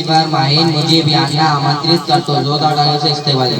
पर माहिन मुजीब यांना आमंत्रित करतो. जोरदार तालियों से इस्तेमाल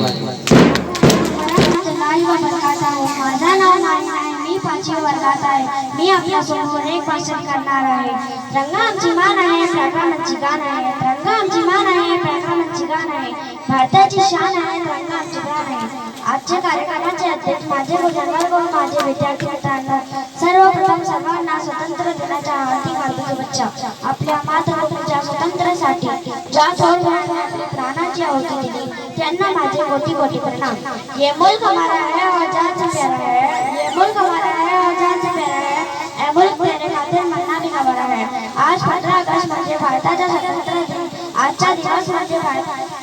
माझं नाव नानी आहे. मी 5वी वर्गात आहे. मी आपल्या समोर एक भाषण करणार आहे. रंगा आमची मान आहे, प्रकार आमची गाण आहे. रंगा आमची मान आहे, प्रकार आमची गाण आहे. भारताची शान आहे, रंगा आमची गाण आहे. आजच्या कार्यक्रमाचे अध्यक्ष माझे गुरुजनवर्ग व माझे विद्यार्थी मित्रांनो, सर्वप्रथम सर्वांना स्वातंत्र्य दिनाच्या हार्दिक शुभेच्छा. आपल्या मातृभूमीच्या स्वातंत्र्यासाठी ज्या थोर आपल्या प्राणाची आहुती दिली त्यांना माझे कोटी कोटी प्रणाम. ये मुल्क हमारा है और जान से प्यारा है. ये मुल्क हमारा है और जान से प्यारा है. ये मुल्क तेरे खातिर मरना भी हमारा है. आज 15 ऑगस्ट म्हणजे भारताचा स्वातंत्र्य दिन. आजचा दिवस म्हणजे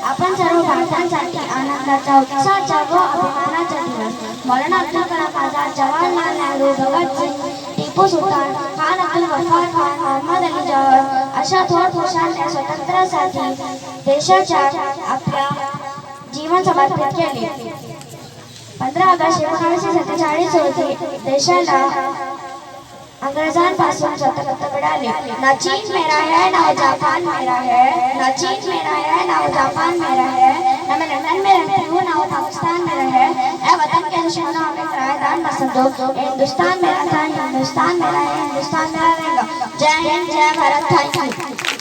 आपण सर्व भारतासाठी आनंदाचा, उत्साहाचा व अभिमानाचा दिवस. मौलाना अब्दुल कलाम आझाद, जवाहरलाल नेहरू, भगत सिंग, टिपू सुलतान, खान अब्दुल गफ्फार खान, मोहम्मद अली जौहर अशा थोर पुरुषांनी स्वातंत्र्यासाठी देशाच्या आपल्या जीवन समर्पित केले. 15 ऑगस्ट 1947 रोजी देशाला अंग्रेजांपासून स्वतंत्रता मिळाली. ना चीन मेरा है, ना जापान मेरा है. ना चीन मेरा है, ना जापान मेरा है. ना मैं लंदन में रहती हूँ, ना पाकिस्तान में रहे. ए वतन के दुश्मनों हमें किराएदार मत समझो. हिंदुस्तान मेरा था, हिंदुस्तान मेरा है, हिंदुस्तान मेरा रहेगा. जय हिंद, जय भारत. Thank you.